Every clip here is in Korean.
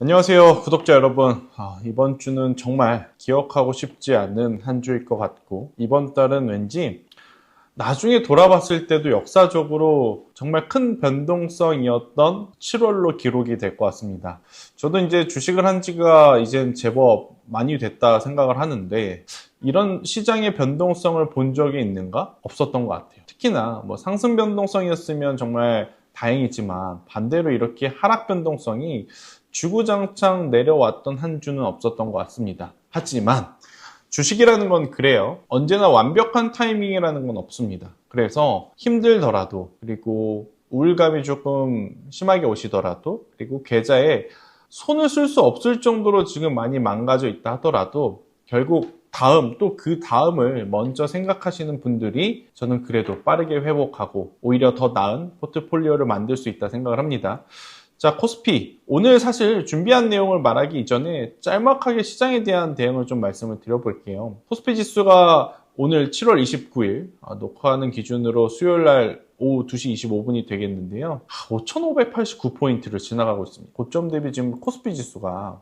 안녕하세요, 구독자 여러분. 이번 주는 정말 기억하고 싶지 않은 한 주일 것 같고, 이번 달은 왠지 나중에 돌아봤을 때도 역사적으로 정말 큰 변동성이었던 7월로 기록이 될 것 같습니다. 저도 이제 주식을 한 지가 이젠 제법 많이 됐다 생각을 하는데, 이런 시장의 변동성을 본 적이 있는가? 없었던 것 같아요. 특히나 상승 변동성이었으면 정말 다행이지만, 반대로 이렇게 하락 변동성이 주구장창 내려왔던 한 주는 없었던 것 같습니다. 하지만 주식이라는 건 그래요. 언제나 완벽한 타이밍이라는 건 없습니다. 그래서 힘들더라도, 그리고 우울감이 조금 심하게 오시더라도, 그리고 계좌에 손을 쓸 수 없을 정도로 지금 많이 망가져 있다 하더라도 결국 또 그 다음을 먼저 생각하시는 분들이 저는 그래도 빠르게 회복하고 오히려 더 나은 포트폴리오를 만들 수 있다 생각을 합니다. 자, 코스피. 오늘 사실 준비한 내용을 말하기 이전에 짤막하게 시장에 대한 대응을 좀 말씀을 드려볼게요. 코스피 지수가 오늘 7월 29일 녹화하는 기준으로 수요일 날 오후 2시 25분이 되겠는데요. 5,589포인트를 지나가고 있습니다. 고점 대비 지금 코스피 지수가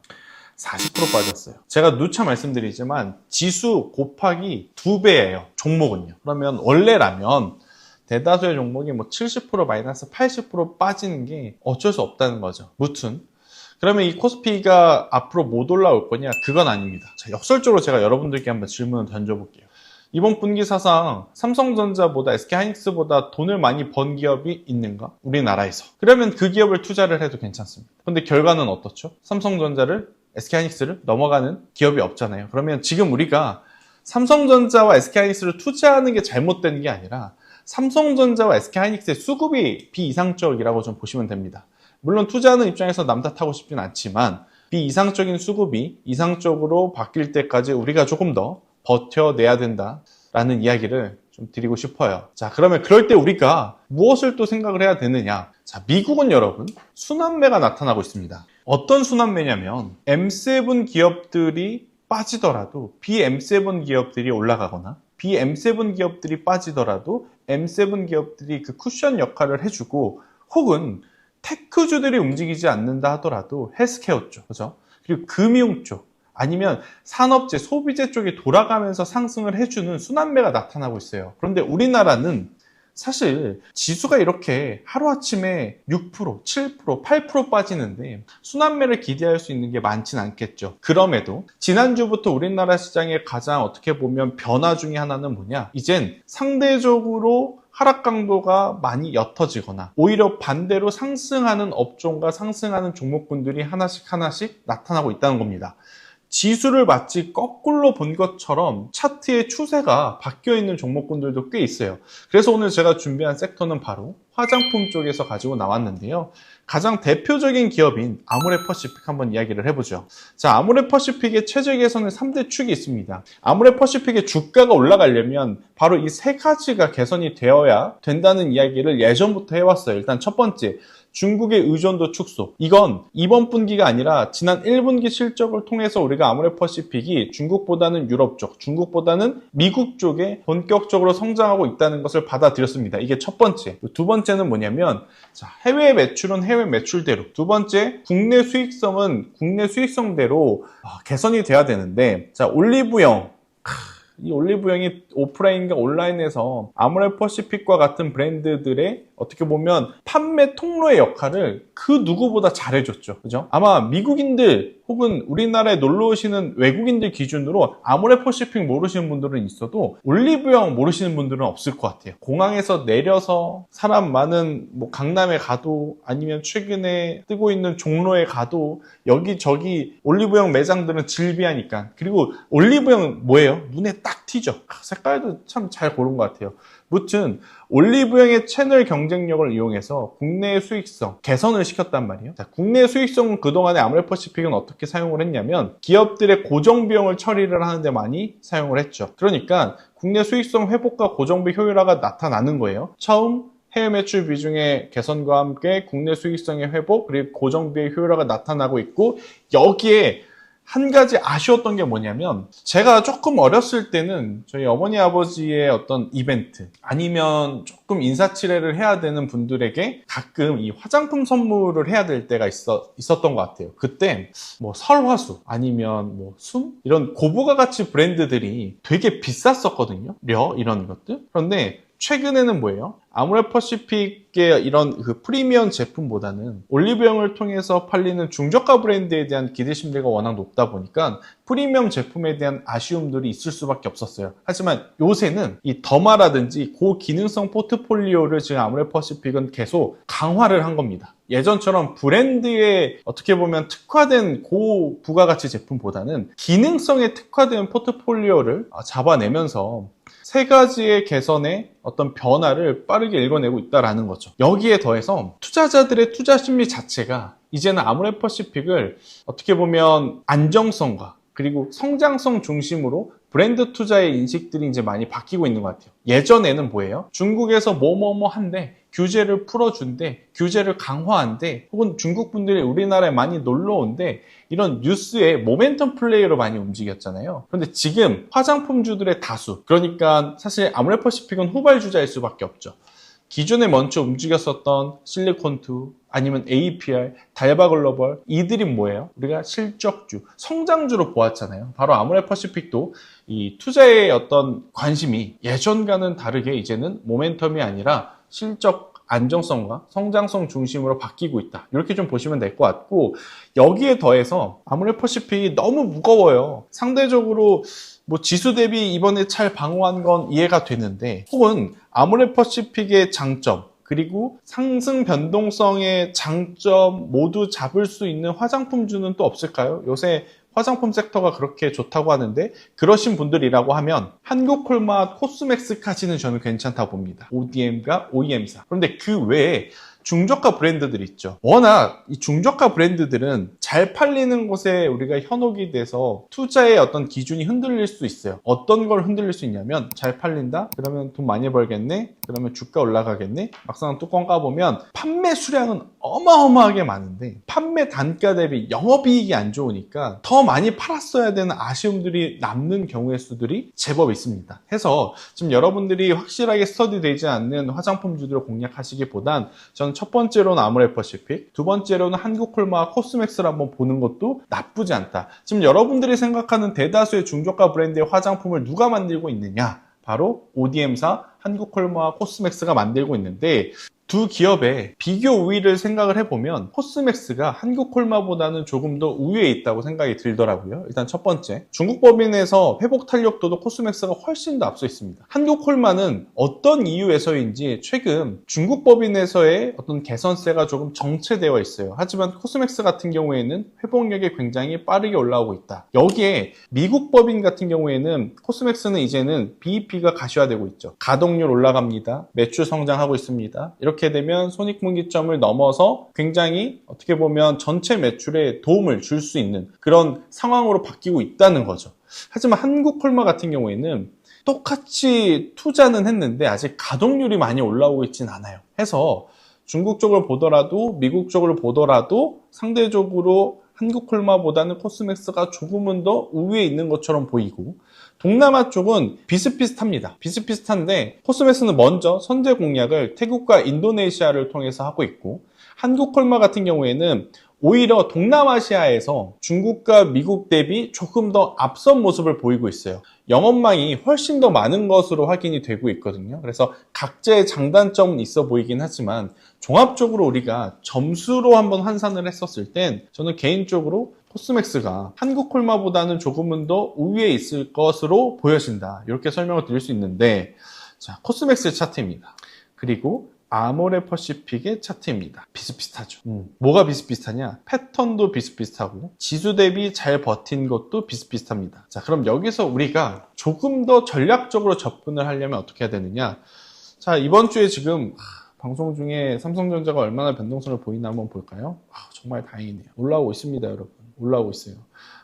40% 빠졌어요. 제가 누차 말씀드리지만 지수 곱하기 2배예요. 종목은요. 그러면 원래라면 대다수의 종목이 70% 마이너스 80% 빠지는 게 어쩔 수 없다는 거죠. 무튼 그러면 이 코스피가 앞으로 못 올라올 거냐? 그건 아닙니다. 자, 역설적으로 제가 여러분들께 한번 질문을 던져볼게요. 이번 분기 사상 삼성전자보다 SK하이닉스보다 돈을 많이 번 기업이 있는가? 우리나라에서. 그러면 그 기업을 투자를 해도 괜찮습니다. 근데 결과는 어떻죠? 삼성전자를, SK하이닉스를 넘어가는 기업이 없잖아요. 그러면 지금 우리가 삼성전자와 SK하이닉스를 투자하는 게 잘못된 게 아니라 삼성전자와 SK하이닉스의 수급이 비이상적이라고 좀 보시면 됩니다. 물론 투자하는 입장에서 남 탓하고 싶진 않지만 비이상적인 수급이 이상적으로 바뀔 때까지 우리가 조금 더 버텨내야 된다라는 이야기를 좀 드리고 싶어요. 자, 그러면 그럴 때 우리가 무엇을 또 생각을 해야 되느냐? 자, 미국은 여러분 순환매가 나타나고 있습니다. 어떤 순환매냐면 M7 기업들이 빠지더라도 BM7 기업들이 올라가거나 BM7 기업들이 빠지더라도 M7 기업들이 그 쿠션 역할을 해주고, 혹은 테크주들이 움직이지 않는다 하더라도 헬스케어 쪽, 그죠? 그리고 금융 쪽, 아니면 산업재, 소비재 쪽이 돌아가면서 상승을 해주는 순환매가 나타나고 있어요. 그런데 우리나라는 사실 지수가 이렇게 하루아침에 6%, 7%, 8% 빠지는데 순환매를 기대할 수 있는 게 많진 않겠죠. 그럼에도 지난주부터 우리나라 시장의 가장 어떻게 보면 변화 중에 하나는 뭐냐? 이젠 상대적으로 하락 강도가 많이 옅어지거나 오히려 반대로 상승하는 업종과 상승하는 종목군들이 하나씩 나타나고 있다는 겁니다. 지수를 마치 거꾸로 본 것처럼 차트의 추세가 바뀌어 있는 종목군들도 꽤 있어요. 그래서 오늘 제가 준비한 섹터는 바로 화장품 쪽에서 가지고 나왔는데요. 가장 대표적인 기업인 아모레퍼시픽 한번 이야기를 해보죠. 자, 아모레퍼시픽의 최저 개선의 3대 축이 있습니다. 아모레퍼시픽의 주가가 올라가려면 바로 이 세 가지가 개선이 되어야 된다는 이야기를 예전부터 해왔어요. 일단 첫 번째, 중국의 의존도 축소. 이건 이번 분기가 아니라 지난 1분기 실적을 통해서 우리가 아모레퍼시픽이 중국보다는 유럽 쪽, 중국보다는 미국 쪽에 본격적으로 성장하고 있다는 것을 받아들였습니다. 이게 첫 번째. 두 번째는 뭐냐면, 자, 해외 매출은 해외 매출대로, 두 번째, 국내 수익성은 국내 수익성대로 개선이 돼야 되는데, 자, 올리브영. 이 올리브영이 오프라인과 온라인에서 아모레퍼시픽과 같은 브랜드들의 어떻게 보면 판매 통로의 역할을 그 누구보다 잘해줬죠. 그죠? 아마 미국인들 혹은 우리나라에 놀러 오시는 외국인들 기준으로 아모레퍼시픽 모르시는 분들은 있어도 올리브영 모르시는 분들은 없을 것 같아요. 공항에서 내려서 사람 많은 강남에 가도, 아니면 최근에 뜨고 있는 종로에 가도 여기저기 올리브영 매장들은 질비하니까. 그리고 올리브영 뭐예요? 눈에 딱 튀죠. 색깔도 참 잘 고른 것 같아요. 무튼 올리브영의 채널 경쟁력을 이용해서 국내 수익성 개선을 시켰단 말이에요. 자, 국내 수익성은 그동안에 아모레퍼시픽은 어떻게 사용을 했냐면 기업들의 고정비용을 처리를 하는데 많이 사용을 했죠. 그러니까 국내 수익성 회복과 고정비 효율화가 나타나는 거예요. 처음 해외 매출 비중의 개선과 함께 국내 수익성의 회복, 그리고 고정비의 효율화가 나타나고 있고, 여기에 한 가지 아쉬웠던 게 뭐냐면 제가 조금 어렸을 때는 저희 어머니 아버지의 어떤 이벤트 아니면 조금 인사치레를 해야 되는 분들에게 가끔 이 화장품 선물을 해야 될 때가 있었던 것 같아요. 그때 뭐 설화수 아니면 뭐 숨 이런 고부가 가치 브랜드들이 되게 비쌌었거든요. 이런 것들. 그런데 최근에는 뭐예요? 아모레퍼시픽의 이런 그 프리미엄 제품보다는 올리브영을 통해서 팔리는 중저가 브랜드에 대한 기대심리가 워낙 높다 보니까 프리미엄 제품에 대한 아쉬움들이 있을 수밖에 없었어요. 하지만 요새는 이 더마라든지 고기능성 포트폴리오를 지금 아모레퍼시픽은 계속 강화를 한 겁니다. 예전처럼 브랜드에 어떻게 보면 특화된 고부가가치 제품보다는 기능성에 특화된 포트폴리오를 잡아내면서 세 가지의 개선의 어떤 변화를 빠르게 읽어내고 있다는 거죠. 여기에 더해서 투자자들의 투자 심리 자체가 이제는 아모레퍼시픽을 어떻게 보면 안정성과 그리고 성장성 중심으로 브랜드 투자의 인식들이 이제 많이 바뀌고 있는 것 같아요. 예전에는 뭐예요? 중국에서 뭐뭐뭐 한대, 규제를 풀어준대, 규제를 강화한대, 혹은 중국 분들이 우리나라에 많이 놀러 온대, 이런 뉴스의 모멘텀 플레이로 많이 움직였잖아요. 그런데 지금 화장품주들의 다수, 그러니까 사실 아모레퍼시픽은 후발주자일 수밖에 없죠. 기존에 먼저 움직였었던 실리콘투 아니면 APR, 달바글로벌 이들이 뭐예요? 우리가 실적주, 성장주로 보았잖아요. 바로 아모레퍼시픽도 이 투자의 어떤 관심이 예전과는 다르게 이제는 모멘텀이 아니라 실적 안정성과 성장성 중심으로 바뀌고 있다. 이렇게 좀 보시면 될 것 같고 여기에 더해서 아모레퍼시픽이 너무 무거워요. 상대적으로 뭐 지수 대비 이번에 잘 방어한 건 이해가 되는데 혹은 아모레퍼시픽의 장점 그리고 상승 변동성의 장점 모두 잡을 수 있는 화장품주는 또 없을까요? 요새 화장품 섹터가 그렇게 좋다고 하는데 그러신 분들이라고 하면 한국콜마, 코스맥스까지는 저는 괜찮다고 봅니다. ODM과 OEM사. 그런데 그 외에 중저가 브랜드들 있죠. 워낙 이 중저가 브랜드들은 잘 팔리는 곳에 우리가 현혹이 돼서 투자의 어떤 기준이 흔들릴 수 있어요. 어떤 걸 흔들릴 수 있냐면 잘 팔린다? 그러면 돈 많이 벌겠네? 그러면 주가 올라가겠네? 막상 뚜껑 까보면 판매 수량은 어마어마하게 많은데 판매 단가 대비 영업이익이 안 좋으니까 더 많이 팔았어야 되는 아쉬움들이 남는 경우의 수들이 제법 있습니다. 해서 지금 여러분들이 확실하게 스터디되지 않는 화장품주들을 공략하시기보단 저는 첫 번째로는 아모레퍼시픽, 두 번째로는 한국콜마와 코스맥스를 한번 보는 것도 나쁘지 않다. 지금 여러분들이 생각하는 대다수의 중저가 브랜드의 화장품을 누가 만들고 있느냐? 바로 ODM사, 한국콜마와 코스맥스가 만들고 있는데 두 기업의 비교 우위를 생각을 해보면 코스맥스가 한국콜마보다는 조금 더 우위에 있다고 생각이 들더라고요. 일단 첫 번째, 중국 법인에서 회복 탄력도도 코스맥스가 훨씬 더 앞서 있습니다. 한국콜마는 어떤 이유에서인지 최근 중국 법인에서의 어떤 개선세가 조금 정체되어 있어요. 하지만 코스맥스 같은 경우에는 회복력이 굉장히 빠르게 올라오고 있다. 여기에 미국 법인 같은 경우에는 코스맥스는 이제는 BEP가 가시화되고 있죠. 가동률 올라갑니다. 매출 성장하고 있습니다. 이렇게 되면 손익분기점을 넘어서 굉장히 어떻게 보면 전체 매출에 도움을 줄 수 있는 그런 상황으로 바뀌고 있다는 거죠. 하지만 한국콜마 같은 경우에는 똑같이 투자는 했는데 아직 가동률이 많이 올라오고 있진 않아요. 해서 중국 쪽을 보더라도 미국 쪽을 보더라도 상대적으로 한국콜마보다는 코스맥스가 조금은 더 우위에 있는 것처럼 보이고 동남아 쪽은 비슷비슷합니다. 비슷비슷한데 코스맥스는 먼저 선제 공략을 태국과 인도네시아를 통해서 하고 있고 한국콜마 같은 경우에는 오히려 동남아시아에서 중국과 미국 대비 조금 더 앞선 모습을 보이고 있어요. 영업망이 훨씬 더 많은 것으로 확인이 되고 있거든요. 그래서 각자의 장단점은 있어 보이긴 하지만 종합적으로 우리가 점수로 한번 환산을 했었을 땐 저는 개인적으로 코스맥스가 한국콜마보다는 조금은 더 우위에 있을 것으로 보여진다. 이렇게 설명을 드릴 수 있는데 자, 코스맥스의 차트입니다. 그리고 아모레퍼시픽의 차트입니다. 비슷비슷하죠. 뭐가 비슷비슷하냐? 패턴도 비슷비슷하고 지수 대비 잘 버틴 것도 비슷비슷합니다. 자, 그럼 여기서 우리가 조금 더 전략적으로 접근을 하려면 어떻게 해야 되느냐? 자, 이번 주에 지금 방송 중에 삼성전자가 얼마나 변동성을 보이나 한번 볼까요? 정말 다행이네요. 올라오고 있습니다, 여러분. 올라오고 있어요.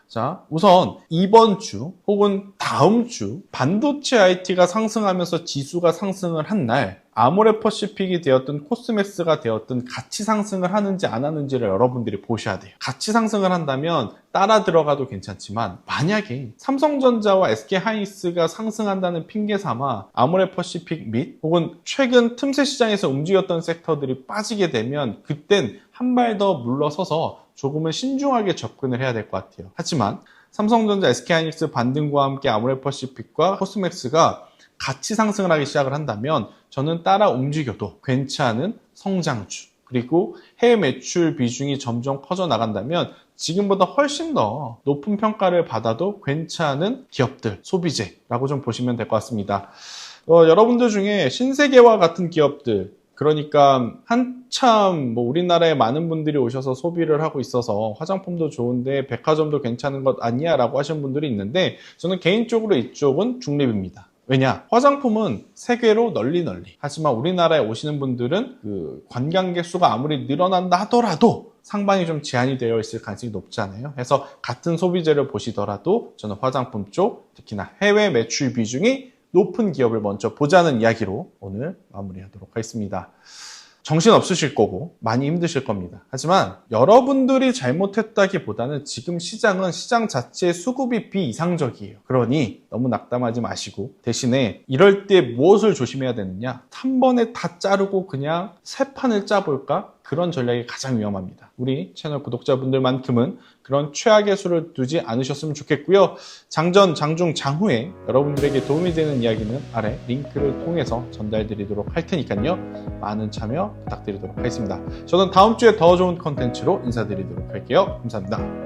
자, 우선 이번 주 혹은 다음 주 반도체 IT가 상승하면서 지수가 상승을 한 날 아모레퍼시픽이 되었든 코스맥스가 되었든 같이 상승을 하는지 안 하는지를 여러분들이 보셔야 돼요. 같이 상승을 한다면 따라 들어가도 괜찮지만 만약에 삼성전자와 SK하이닉스가 상승한다는 핑계 삼아 아모레퍼시픽 및 혹은 최근 틈새 시장에서 움직였던 섹터들이 빠지게 되면 그땐 한 발 더 물러서서 조금은 신중하게 접근을 해야 될 것 같아요. 하지만 삼성전자, SK하이닉스 반등과 함께 아모레퍼시픽과 코스맥스가 같이 상승을 하기 시작을 한다면 저는 따라 움직여도 괜찮은 성장주, 그리고 해외 매출 비중이 점점 커져 나간다면 지금보다 훨씬 더 높은 평가를 받아도 괜찮은 기업들, 소비재라고 좀 보시면 될 것 같습니다. 여러분들 중에 신세계와 같은 기업들, 그러니까 한참 우리나라에 많은 분들이 오셔서 소비를 하고 있어서 화장품도 좋은데 백화점도 괜찮은 것 아니야 라고 하시는 분들이 있는데 저는 개인적으로 이쪽은 중립입니다. 왜냐? 화장품은 세계로 널리 하지만 우리나라에 오시는 분들은 그 관광객 수가 아무리 늘어난다 하더라도 상반이 좀 제한이 되어 있을 가능성이 높잖아요. 그래서 같은 소비재를 보시더라도 저는 화장품 쪽, 특히나 해외 매출 비중이 높은 기업을 먼저 보자는 이야기로 오늘 마무리하도록 하겠습니다. 정신 없으실 거고 많이 힘드실 겁니다. 하지만 여러분들이 잘못했다기보다는 지금 시장은 시장 자체의 수급이 비이상적이에요. 그러니 너무 낙담하지 마시고 대신에 이럴 때 무엇을 조심해야 되느냐? 한 번에 다 자르고 그냥 새 판을 짜볼까? 그런 전략이 가장 위험합니다. 우리 채널 구독자분들만큼은 그런 최악의 수를 두지 않으셨으면 좋겠고요. 장전, 장중, 장후에 여러분들에게 도움이 되는 이야기는 아래 링크를 통해서 전달드리도록 할 테니까요. 많은 참여 부탁드리도록 하겠습니다. 저는 다음 주에 더 좋은 컨텐츠로 인사드리도록 할게요. 감사합니다.